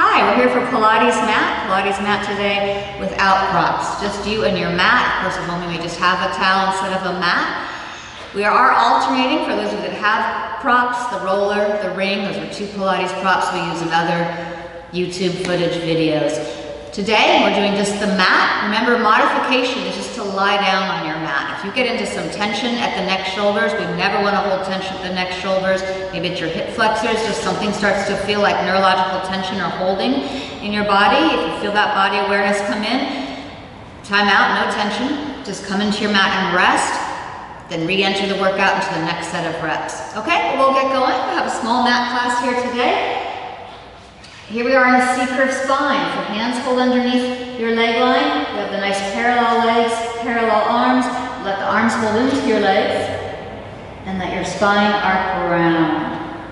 Hi, we're here for Pilates mat today without props. Just you and your mat. Of course, at home you may just have a towel instead of a mat. We are alternating for those of you that have props, the roller, the ring. Those are two Pilates props we use in other YouTube footage videos. Today, we're doing just the mat. Remember, modification is just to lie down on your mat. If you get into some tension at the neck shoulders, we never want to hold tension at the neck shoulders. Maybe it's your hip flexors, just something starts to feel like neurological tension or holding in your body. If you feel that body awareness come in, time out, no tension. Just come into your mat and rest, then re-enter the workout into the next set of reps. Okay, we'll get going. We'll have a small mat class here today. Here we are in the C-curve spine. So hands hold underneath your leg line. You have the nice parallel legs, parallel arms. Let the arms hold into your legs and let your spine arc around.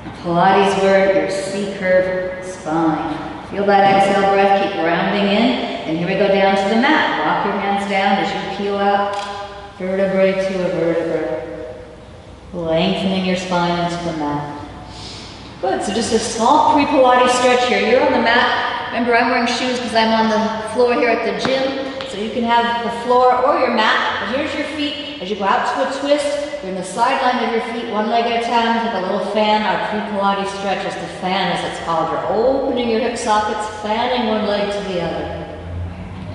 A Pilates word, your C-curve spine. Feel that exhale breath, keep rounding in. And here we go down to the mat. Walk your hands down as you peel out vertebrae to a vertebrae. Lengthening your spine into the mat. Good, so just a small pre-Pilates stretch here. You're on the mat. Remember, I'm wearing shoes because I'm on the floor here at the gym. So you can have the floor or your mat. But here's your feet. As you go out to a twist, you're in the sideline of your feet, one leg at a time. Take a little fan. Our pre-Pilates stretch is the fan, as it's called. You're opening your hip sockets, fanning one leg to the other.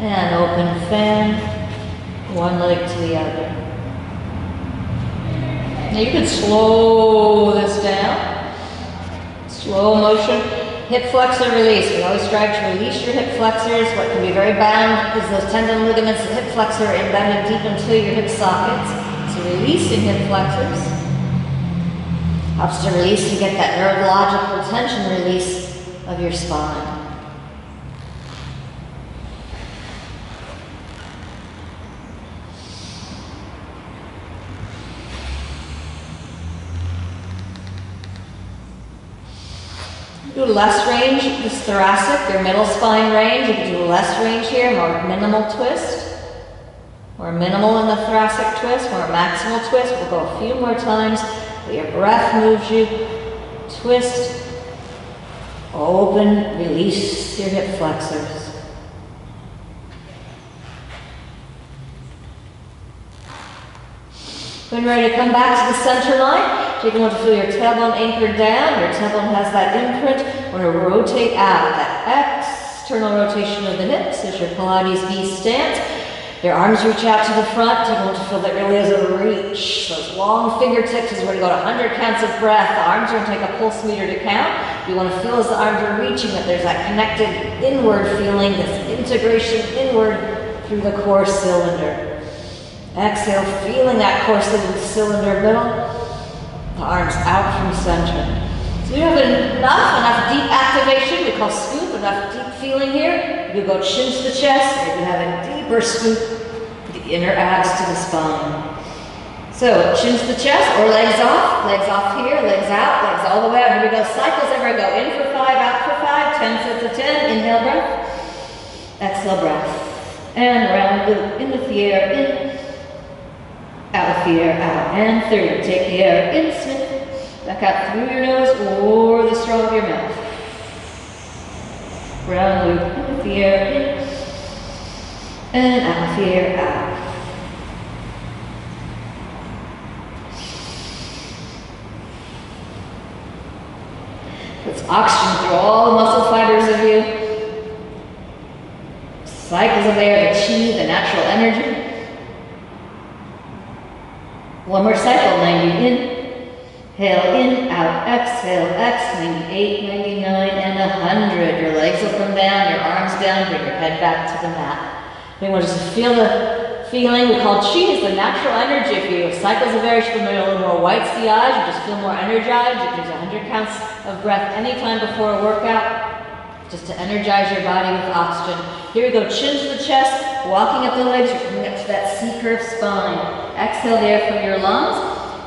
And open, fan, one leg to the other. Now you can slow this down. Slow motion, hip flexor release. We always strive to release your hip flexors. What can be very bound is those tendon ligaments. The hip flexor are embedded deep into your hip sockets. So releasing hip flexors helps to release and get that neurological tension release of your spine. Do less range, this thoracic, your middle spine range. You can do less range here, more minimal twist. More minimal in the thoracic twist, more maximal twist. We'll go a few more times. Your breath moves you. Twist, open, release your hip flexors. When you're ready to come back to the center line, you want to feel your tailbone anchored down. Your tailbone has that imprint. We're going to rotate out. That external rotation of the hips is your Pilates V stance. Your arms reach out to the front. You want to feel that really is a reach. Those long fingertips as we're going to go to 100 counts of breath. The arms are going to take a pulse meter to count. You want to feel as the arms are reaching that there's that connected inward feeling, this integration inward through the core cylinder. Exhale, feeling that core cylinder middle. The arms out from center. So you have enough deep activation, we call scoop, enough deep feeling here. You go chin to the chest, or you can have a deeper scoop, the inner abs to the spine. So chin to the chest, or legs off here, legs out, legs all the way out. Here we go, cycles everywhere. Go in for 5, out for 5, 10 sets of 10, inhale breath, exhale breath. And round loop, in with the air, in. Out with the air, out, and 30. Take the air in, Smith. Back out through your nose or the straw of your mouth. Round loop, in with the air, in. And out with the air, out. Let's oxygen through all the muscle fibers of you. Cycles of air, the chi, the natural energy. One more cycle, 90 in. Inhale in, out, exhale, X, 98, 99, and 100. Your legs will come down, your arms down, bring your head back to the mat. We want to just feel the feeling we call chi is the natural energy. If you have cycles of air, you feel a little more whites to the eyes, you just feel more energized. You can do 100 counts of breath anytime before a workout, just to energize your body with oxygen. Here we go, chin to the chest, walking up the legs, you're coming up to that C-curve spine. Exhale the air from your lungs.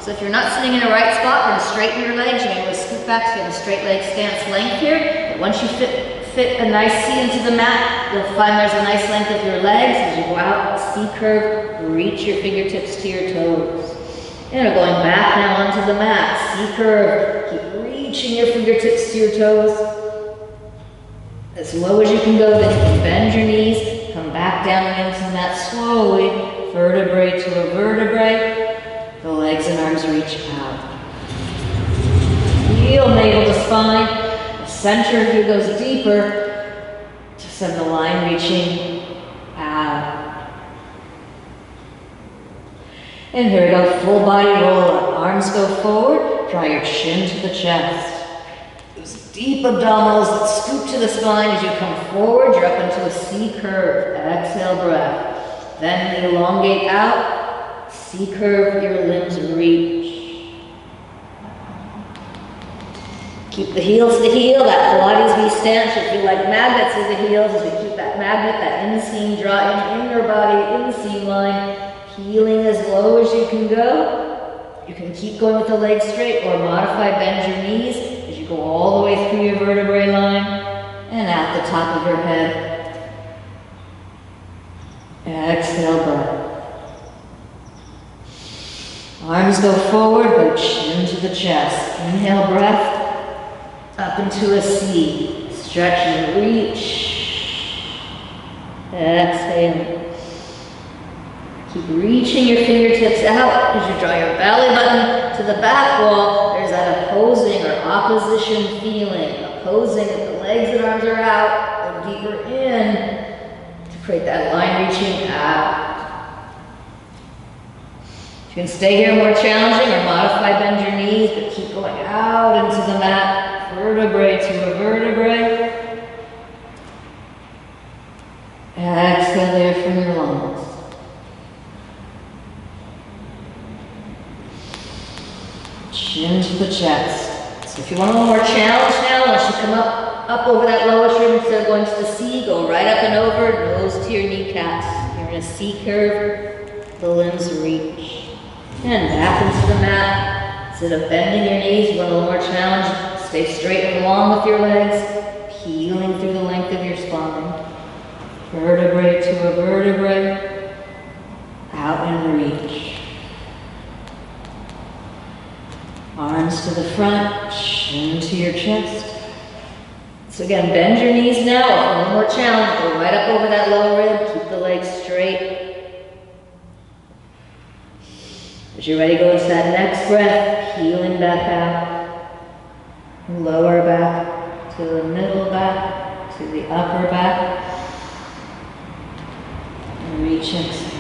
So if you're not sitting in a right spot, we're going to straighten your legs. You're going to scoot back so you have a straight leg stance length here. But once you fit a nice C into the mat, you'll find there's a nice length of your legs. As you go out, C-curve, reach your fingertips to your toes. And we're going back now onto the mat. C-curve, keep reaching your fingertips to your toes. As low as you can go, then you can bend your knees, come back down into the mat slowly, vertebrae to a vertebrae. The legs and arms reach out. Heel navel to spine. The center view goes deeper to send the line reaching out. And here we go, full body roll up. Arms go forward, draw your chin to the chest. Those deep abdominals that scoop to the spine as you come forward, you're up into a C curve. Exhale, breath. Then elongate out. C curve, your limbs reach. Keep the heels to heel, that Pilates V stance should feel like magnets in the heels as we keep that magnet, that inseam draw in your body, inseam line. Healing as low as you can go. You can keep going with the legs straight or modify, bend your knees as you go all the way through your vertebrae line and out the top of your head. Exhale, breath. Arms go forward, go chin to the chest. Inhale, breath, up into a C. Stretch and reach. Exhale. Keep reaching your fingertips out as you draw your belly button to the back wall. There's that opposing or opposition feeling. Opposing if the legs and arms are out, go deeper in to create that line reaching out. You can stay here more challenging or modify, bend your knees, but keep going out into the mat, vertebrae to a vertebrae. Exhale there from your lungs. Chin to the chest. So if you want a little more challenge now, once you come up over that lowest rib, instead of going to the C, go right up and over, nose to your kneecaps. You're in a C curve, the limbs reach. And back into the mat. Instead of bending your knees, you want a little more challenge. Stay straight and long with your legs, peeling through the length of your spine. Vertebrae to a vertebrae, out and reach. Arms to the front, chin to your chest. So again, bend your knees now. A little more challenge. Go right up over that lower rib. Keep the legs straight. As you're ready, go into that next breath, healing back out. Lower back to the middle back, to the upper back. And reach exhale.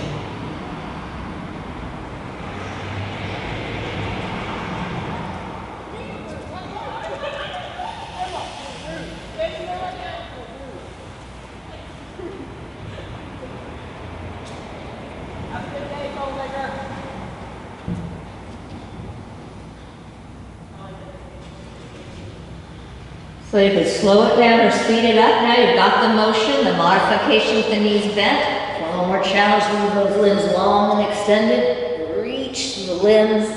So you can slow it down or speed it up. Now you've got the motion, the modification with the knees bent. For a little more challenge, leave those limbs long and extended. Reach the limbs.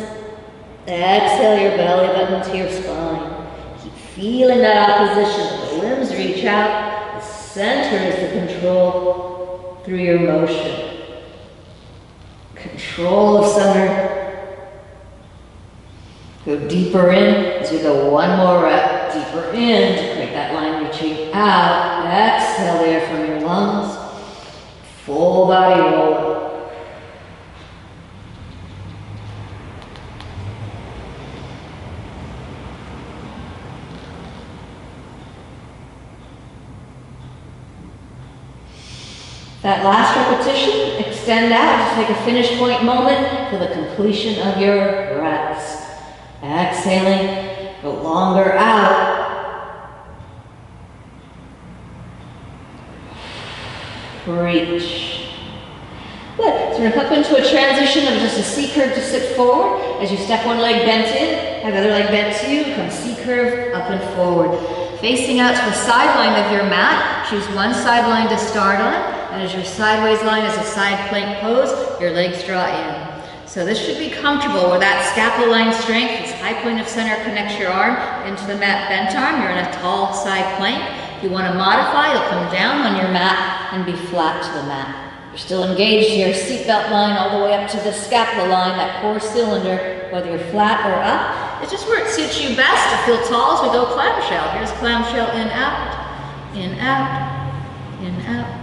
Exhale your belly button to your spine. Keep feeling that opposition. The limbs reach out. The center is the control through your motion. Control of center. Go deeper in as we go one more rep. Deeper in to create that line reaching out. Exhale there from your lungs. Full body roll. That last repetition, extend out. Just take a finish point moment for the completion of your breaths. Exhaling. Go longer out. Reach. Good. So we're going to come into a transition of just a C curve to sit forward. As you step one leg bent in, have the other leg bent to you, come C curve, up and forward. Facing out to the sideline of your mat, choose one sideline to start on. And as your sideways line is a side plank pose, your legs draw in. So this should be comfortable where that scapular strength, this high point of center connects your arm into the mat bent arm. You're in a tall side plank. If you want to modify, you'll come down on your mat and be flat to the mat. You're still engaged here, seatbelt line all the way up to the scapula line, that core cylinder, whether you're flat or up. It's just where it suits you best to feel tall as we go clamshell. Here's clamshell in, out. in, out, in, out.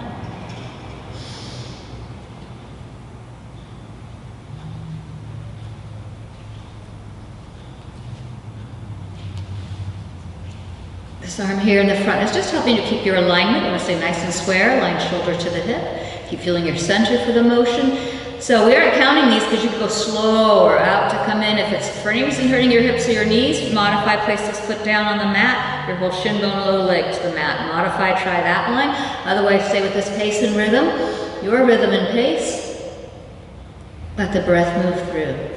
This arm here in the front is just helping to keep your alignment. You want to stay nice and square, align shoulder to the hip. Keep feeling your center for the motion. So we aren't counting these because you can go slow or out to come in. If it's for any reason hurting your hips or your knees, modify, place this foot down on the mat, your whole shin bone, low leg to the mat. Modify, try that line. Otherwise, stay with this pace and rhythm. Your rhythm and pace. Let the breath move through.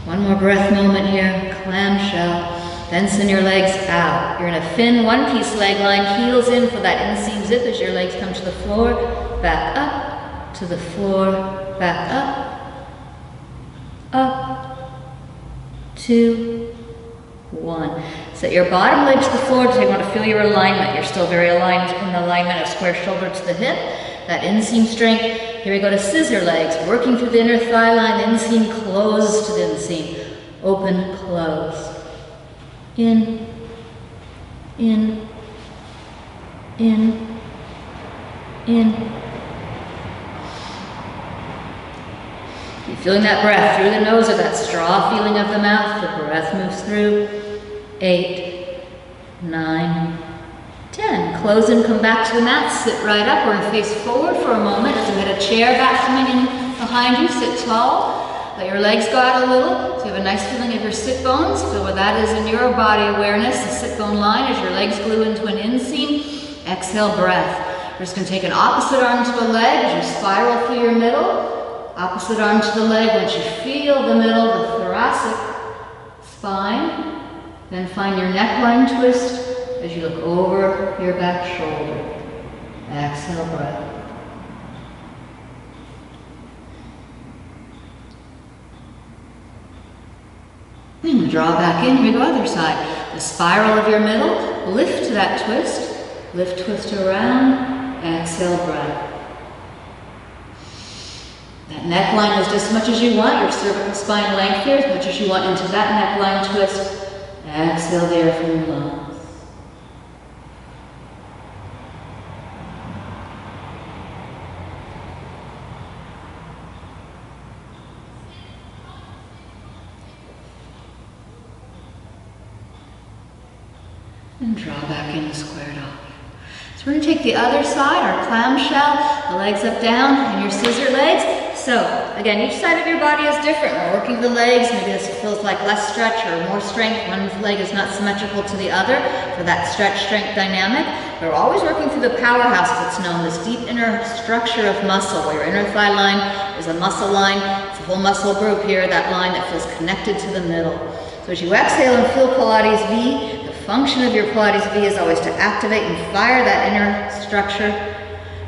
One more breath moment here, clamshell. Then send your legs out. You're in a thin one-piece leg line, heels in for that inseam zip as your legs come to the floor, back up, to the floor, back up, 2, 1. Set your bottom leg to the floor so you want to feel your alignment. You're still very aligned in the alignment of square shoulder to the hip, that inseam strength. Here we go to scissor legs, working through the inner thigh line, the inseam, close to the inseam, open, close, in, in, in, in. Keep feeling that breath through the nose or that straw feeling of the mouth. The breath moves through. 8, 9, 10. Close and come back to the mat. Sit right up. We're going to face forward for a moment as we get a chair back coming in behind you. Sit tall. Let your legs go out a little. So you have a nice feeling of your sit bones. Feel where that is in your body awareness. The sit bone line as your legs glue into an inseam. Exhale, breath. We're just going to take an opposite arm to a leg as you spiral through your middle. Opposite arm to the leg. Once you feel the middle, the thoracic spine, then find your neckline twist as you look over your back shoulder. Exhale, breath. And draw back in. Here we go, other side. The spiral of your middle. Lift to that twist. Lift, twist around. Exhale, breath. That neckline is just as much as you want. Your cervical spine length here, as much as you want into that neckline twist. Exhale there from your lungs. And draw back in, squared off. So we're going to take the other side, our clamshell, the legs up, down, and your scissor legs. So, again, each side of your body is different. We're working the legs. Maybe this feels like less stretch or more strength. One leg is not symmetrical to the other for that stretch-strength dynamic. But we're always working through the powerhouse that's known, this deep inner structure of muscle, where your inner thigh line is a muscle line. It's a whole muscle group here, that line that feels connected to the middle. So as you exhale and feel Pilates V, the function of your Pilates V is always to activate and fire that inner structure.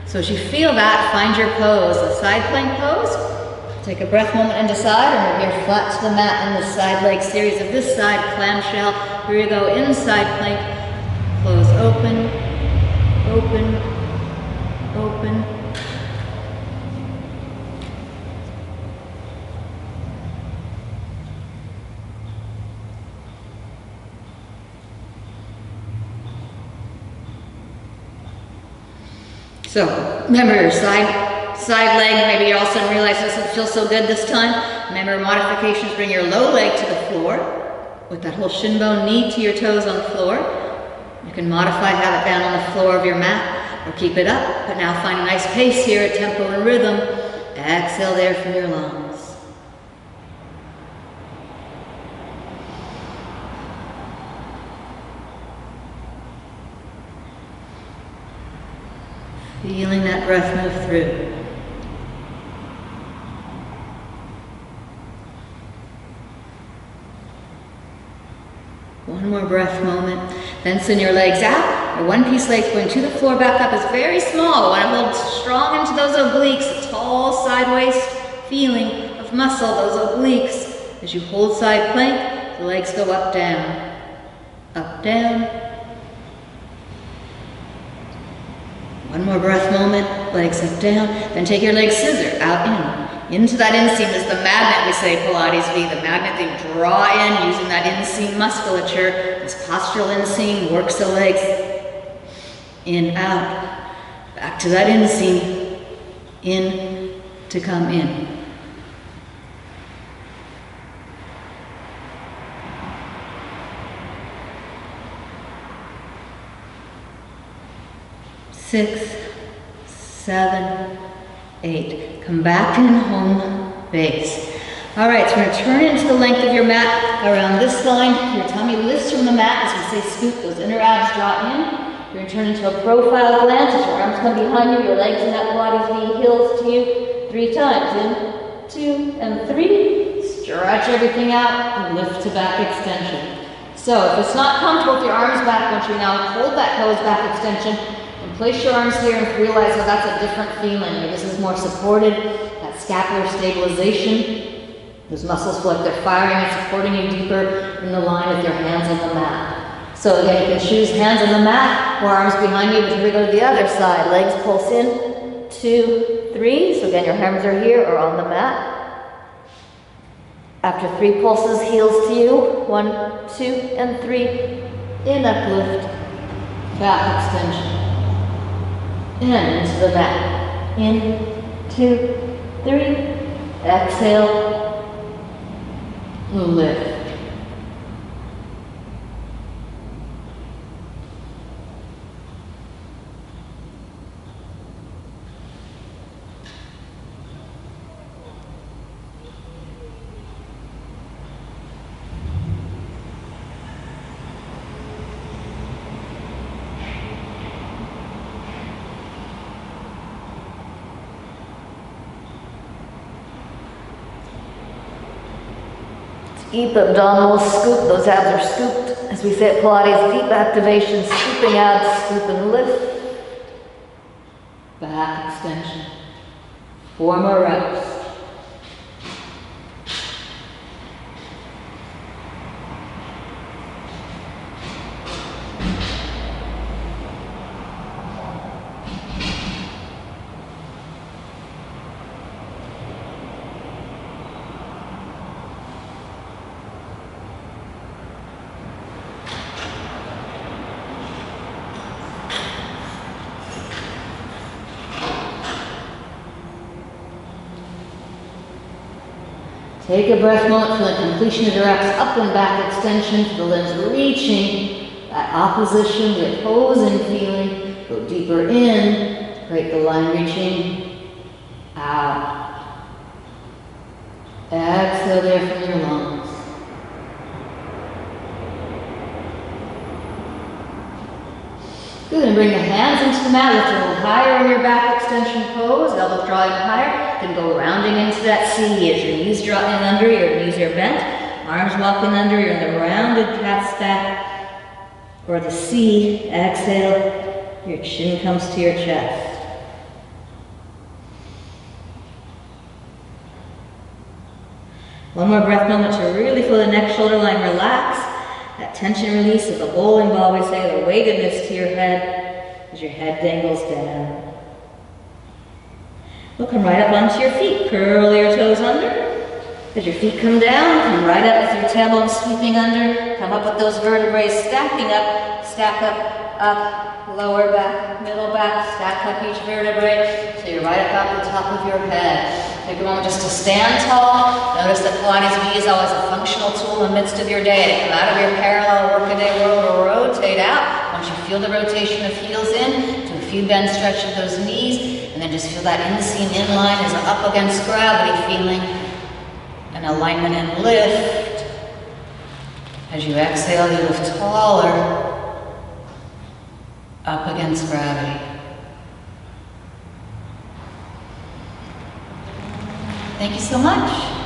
So as you feel that, find your pose, the side plank pose. Take a breath moment and decide, or maybe you're flat to the mat in the side leg series of this side, clamshell. Here you go, inside plank, close, open, open, open. So, remember your side leg, maybe you all of a sudden realize this doesn't feel so good this time. Remember, modifications, bring your low leg to the floor with that whole shin bone, knee to your toes on the floor. You can modify, have it down on the floor of your mat or keep it up, but now find a nice pace here at tempo and rhythm. Exhale there from your lungs. Feeling that breath move through. One more breath moment. Then send your legs out. Your one-piece legs going to the floor, back up is very small. We want to hold strong into those obliques, a tall sideways feeling of muscle, those obliques. As you hold side plank, the legs go up, down, One more breath moment, legs up, down. Then take your leg scissor, out, in. Into that inseam is the magnet, we say Pilates V, the magnet that you draw in using that inseam musculature. This postural inseam works the legs in, out. Back to that inseam, in to come in. Six, 7, 8. Come back in home base. All right, so we're going to turn into the length of your mat around this line. Your tummy lifts from the mat as we say scoop. Those inner abs draw in. You're going to turn into a profile glance as your arms come behind you, your legs in that Pilates V, heels to you 3 times. In, 2, and 3. Stretch everything out and lift to back extension. So if it's not comfortable with your arms back, I want you to now hold that toes back extension. Place your arms here and realize how that's a different feeling. This is more supported, that scapular stabilization. Those muscles feel like they're firing and supporting you deeper in the line with your hands on the mat. So again, you can choose hands on the mat or arms behind you, but here we go to the other side. Legs pulse in, 2, 3. So again, your hands are here or on the mat. After 3 pulses, heels to you. 1, 2, and 3. In uplift, back extension. And into the mat. In, 2, 3. Exhale. Lift. Deep abdominal scoop, those abs are scooped. As we say at Pilates, deep activation, scooping abs, scoop and lift. Back extension. 4 more reps. Take a breath moment for the completion of your reps, up and back extension for the limbs reaching that opposition, the opposing feeling. Go deeper in, create the line reaching out. Exhale there from your lungs. Good, and bring the hands into the mat, lift a little higher in your back extension pose, elbows drawing higher. Then go rounding into that C as your knees draw in under, your knees are bent, arms walking under, you're in the rounded cat's back, or the C, exhale, your chin comes to your chest. One more breath moment to really feel the neck shoulder line relax. That tension release of the bowling ball, we say, the weightedness to your head as your head dangles down. We'll come right up onto your feet. Curl your toes under. As your feet come down, come right up with your tailbone sweeping under. Come up with those vertebrae stacking up. Stack up, lower back, middle back. Stack up each vertebrae so you're right up at the top of your head. Take a moment just to stand tall. Notice that Pilates V is always a functional tool in the midst of your day. To come out of your parallel workaday world or rotate out. Once you feel the rotation of heels in, do a few bend stretch of those knees, and then just feel that inseam inline is up against gravity feeling. And alignment and lift. As you exhale, you lift taller. Up against gravity. Thank you so much.